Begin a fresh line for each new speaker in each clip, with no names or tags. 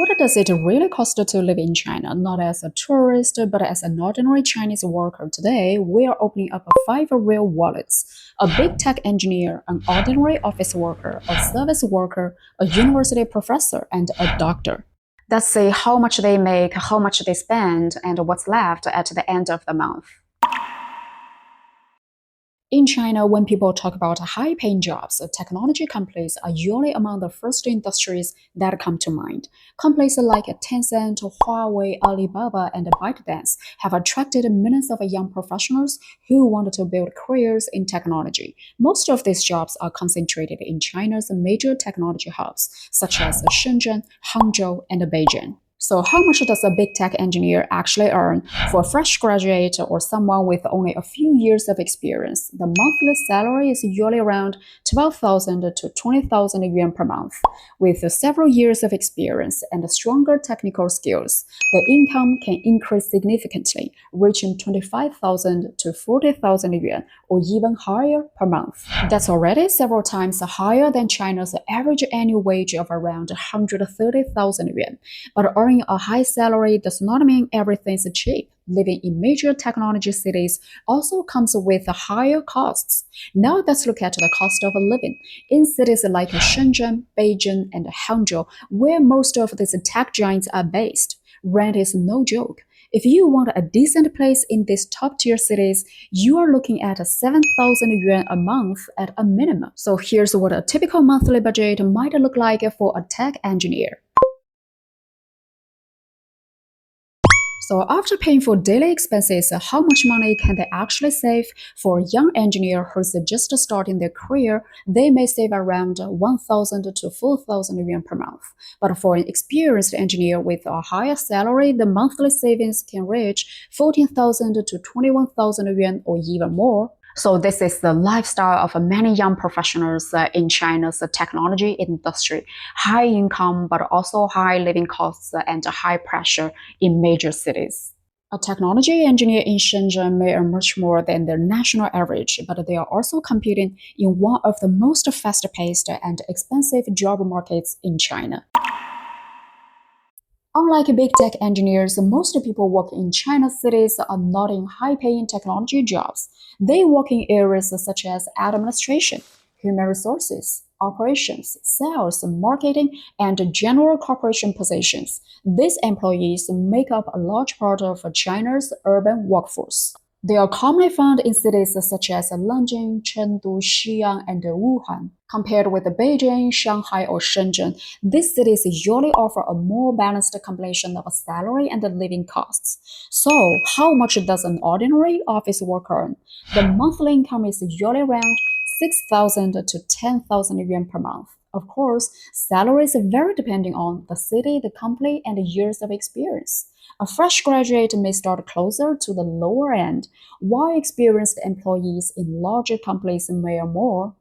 What does it really cost to live in China? Not as a tourist, but as an ordinary Chinese worker today, we are opening up five real wallets. A big tech engineer, an ordinary office worker, a service worker, a university professor, and a doctor. Let's see how much they make, how much they spend, and what's left at the end of the month. In China, when people talk about high-paying jobs, technology companies are usually among the first industries that come to mind. Companies like Tencent, Huawei, Alibaba, and ByteDance have attracted millions of young professionals who want to build careers in technology. Most of these jobs are concentrated in China's major technology hubs, such as Shenzhen, Hangzhou, and Beijing. So how much does a big tech engineer actually earn? For a fresh graduate or someone with only a few years of experience, the monthly salary is usually around 12,000 to 20,000 yuan per month. With several years of experience and stronger technical skills, the income can increase significantly, reaching 25,000 to 40,000 yuan or even higher per month. That's already several times higher than China's average annual wage of around 130,000 yuan. But earning a high salary does not mean everything's cheap. Living in major technology cities also comes with higher costs. Now let's look at the cost of living. In cities like Shenzhen, Beijing, and Hangzhou, where most of these tech giants are based, rent is no joke. If you want a decent place in these top-tier cities, you are looking at 7,000 yuan a month at a minimum. So here's what a typical monthly budget might look like for a tech engineer. So after paying for daily expenses, how much money can they actually save? For a young engineer who's just starting their career, they may save around 1,000 to 4,000 yuan per month. But for an experienced engineer with a higher salary, the monthly savings can reach 14,000 to 21,000 yuan or even more. So this is the lifestyle of many young professionals in China's technology industry. High income, but also high living costs and high pressure in major cities. A technology engineer in Shenzhen may earn much more than their national average, but they are also competing in one of the most fast-paced and expensive job markets in China. Unlike big tech engineers, most people work in China's cities are not in high-paying technology jobs. They work in areas such as administration, human resources, operations, sales, marketing, and general corporation positions. These employees make up a large part of China's urban workforce. They are commonly found in cities such as Nanjing, Chengdu, Xi'an, and Wuhan. Compared with Beijing, Shanghai, or Shenzhen, these cities usually offer a more balanced combination of salary and living costs. So, how much does an ordinary office worker earn? The monthly income is usually around 6,000 to 10,000 yuan per month. Of course, salaries vary depending on the city, the company, and years of experience. A fresh graduate may start closer to the lower end, while experienced employees in larger companies may earn more.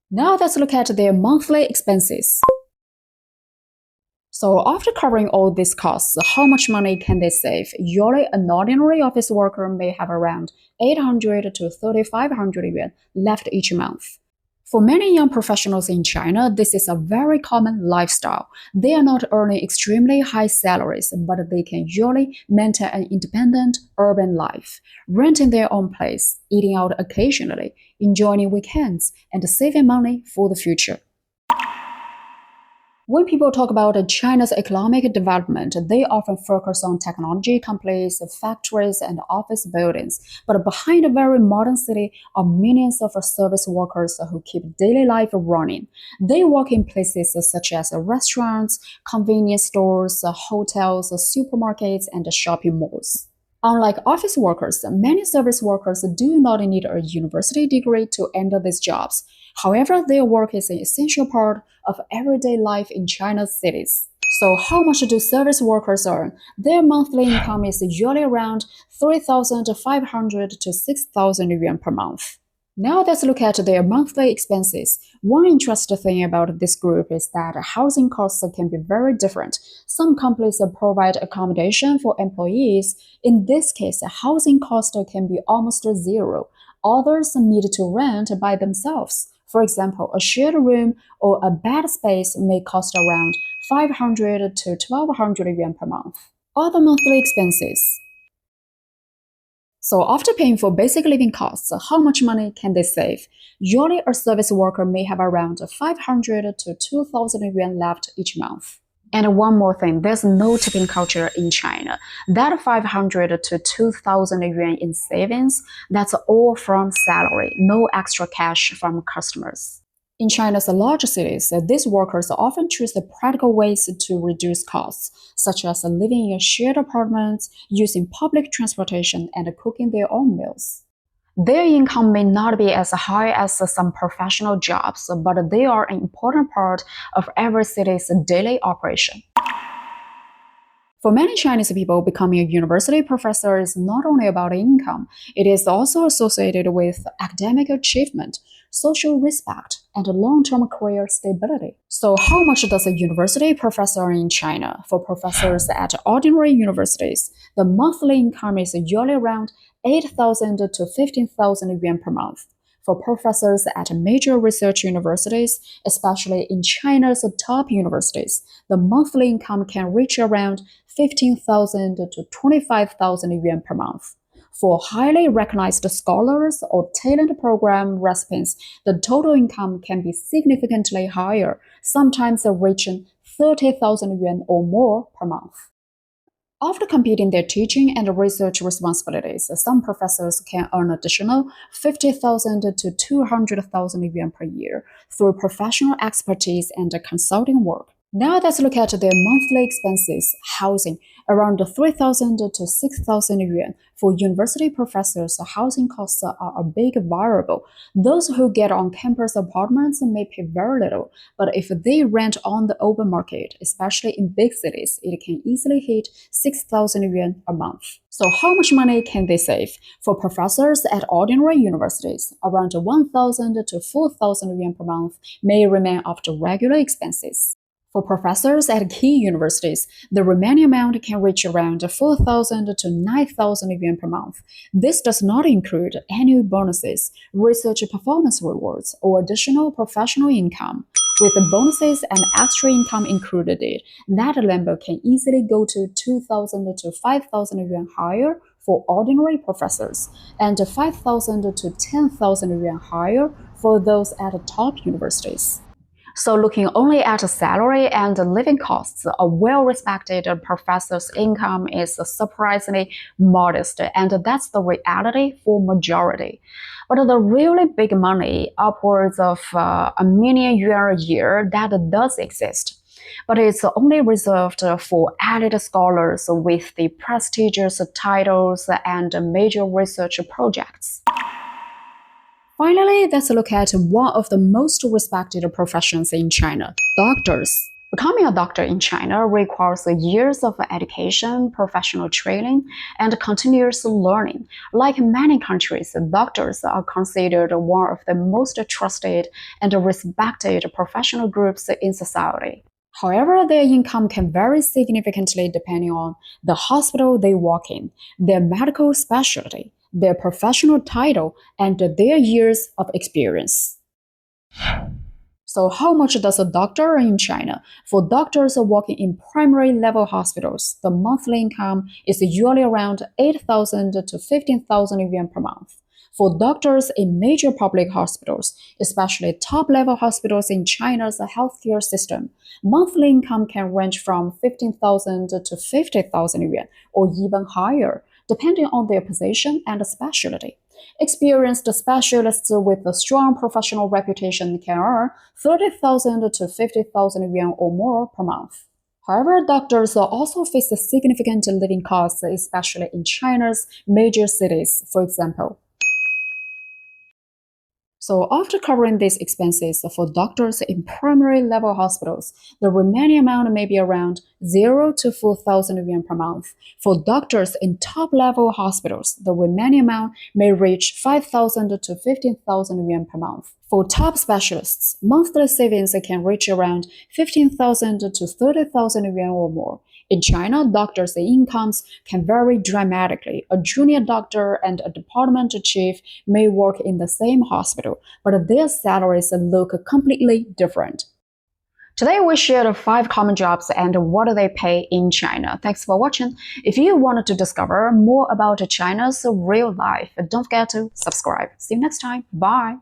Now let's look at their monthly expenses. So after covering all these costs, how much money can they save? Usually, an ordinary office worker may have around 800 to 3,500 yuan left each month. For many young professionals in China, this is a very common lifestyle. They are not earning extremely high salaries, but they can usually maintain an independent urban life, renting their own place, eating out occasionally, enjoying weekends, and saving money for the future. When people talk about China's economic development, they often focus on technology companies, factories, and office buildings. But behind a very modern city are millions of service workers who keep daily life running. They work in places such as restaurants, convenience stores, hotels, supermarkets, and shopping malls. Unlike office workers, many service workers do not need a university degree to enter these jobs. However, their work is an essential part of everyday life in China's cities. So how much do service workers earn? Their monthly income is usually around 3,500 to 6,000 yuan per month. Now let's look at their monthly expenses. One interesting thing about this group is that housing costs can be very different. Some companies provide accommodation for employees. In this case, housing cost can be almost zero. Others need to rent by themselves. For example, a shared room or a bed space may cost around 500 to 1200 yuan per month. Other monthly expenses. So after paying for basic living costs, how much money can they save? Usually a service worker may have around 500 to 2000 yuan left each month. And one more thing, there's no tipping culture in China. That 500 to 2000 yuan in savings, that's all from salary, no extra cash from customers. In China's large cities, these workers often choose the practical ways to reduce costs, such as living in shared apartments, using public transportation, and cooking their own meals. Their income may not be as high as some professional jobs, but they are an important part of every city's daily operation. For many Chinese people, becoming a university professor is not only about income, it is also associated with academic achievement, social respect, and long-term career stability. So how much does a university professor earn in China? For professors at ordinary universities, the monthly income is usually around 8,000 to 15,000 yuan per month. For professors at major research universities, especially in China's top universities, the monthly income can reach around 15,000 to 25,000 yuan per month. For highly recognized scholars or talent program recipients, the total income can be significantly higher, sometimes reaching 30,000 yuan or more per month. After completing their teaching and research responsibilities, some professors can earn additional 50,000 to 200,000 yuan per year through professional expertise and consulting work. Now let's look at their monthly expenses. Housing, around 3,000 to 6,000 yuan. For university professors, housing costs are a big variable. Those who get on-campus apartments may pay very little, but if they rent on the open market, especially in big cities, it can easily hit 6,000 yuan a month. So how much money can they save? For professors at ordinary universities, around 1,000 to 4,000 yuan per month may remain after regular expenses. For professors at key universities, the remaining amount can reach around 4,000 to 9,000 yuan per month. This does not include annual bonuses, research performance rewards, or additional professional income. With the bonuses and extra income included, that number can easily go to 2,000 to 5,000 yuan higher for ordinary professors, and 5,000 to 10,000 yuan higher for those at top universities. So looking only at salary and living costs, a well-respected professor's income is surprisingly modest, and that's the reality for majority. But the really big money, upwards of $1 million a year, that does exist. But it's only reserved for elite scholars with the prestigious titles and major research projects. Finally, let's look at one of the most respected professions in China, doctors. Becoming a doctor in China requires years of education, professional training, and continuous learning. Like many countries, doctors are considered one of the most trusted and respected professional groups in society. However, their income can vary significantly depending on the hospital they work in, their medical specialty, their professional title, and their years of experience. So how much does a doctor earn in China? For doctors working in primary level hospitals, the monthly income is usually around 8,000 to 15,000 yuan per month. For doctors in major public hospitals, especially top-level hospitals in China's healthcare system, monthly income can range from 15,000 to 50,000 yuan, or even higher, depending on their position and specialty. Experienced specialists with a strong professional reputation can earn 30,000 to 50,000 yuan or more per month. However, doctors also face significant living costs, especially in China's major cities, for example. So after covering these expenses for doctors in primary level hospitals, the remaining amount may be around 0 to 4,000 yuan per month. For doctors in top level hospitals, the remaining amount may reach 5,000 to 15,000 yuan per month. For top specialists, monthly savings can reach around 15,000 to 30,000 yuan or more. In China, doctors' incomes can vary dramatically. A junior doctor and a department chief may work in the same hospital, but their salaries look completely different. Today we shared 5 common jobs and what do they pay in China. Thanks for watching. If you wanted to discover more about China's real life, don't forget to subscribe. See you next time. Bye.